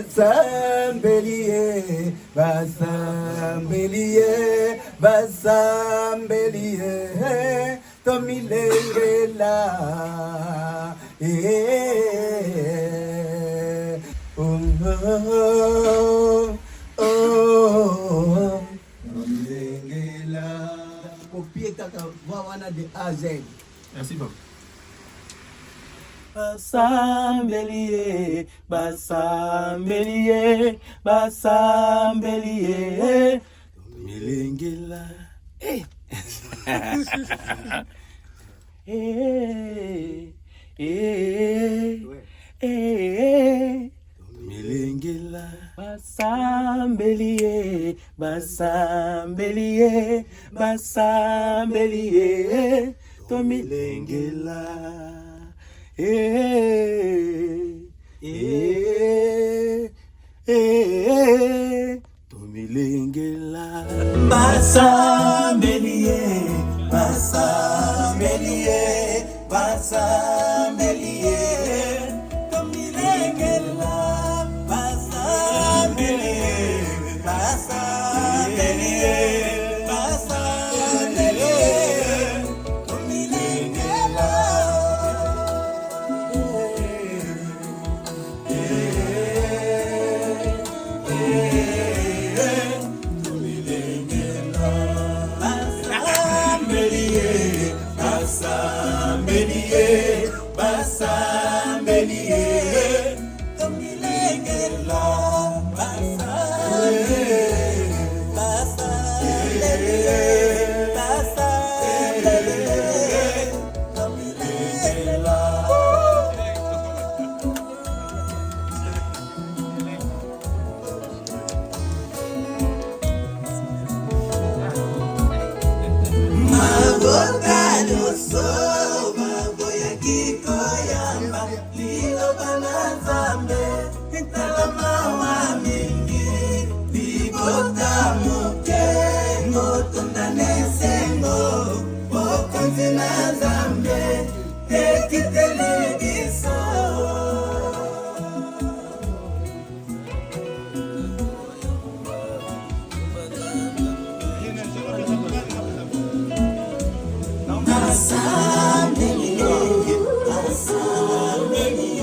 Basambelier, Basambelier, Basambelier, Tomilengela, Tomilengela. Copier kaka wana de A Z. Merci beaucoup. Basambelier, Basambelier, Basambelier, Milingila. Eh. Milingila. Basambelier, Basambelier, Basambelier, Milingila. Tomilengela. Basambelier, Basambelier, Basambelier, Tomilengela. Basambelier, Basambelier, Basambelier, Tomilengela. Basambelier, Basambelier, Tomilengela, Basambelier, Basambelier, Basambelier, Tomilengela. Avocado soba boya kikoyamba lilo banazambe italama wa mingi bibota muke moto nanesengo bokonzi na zambe ekitelebiso. Basambelier, Basambelier,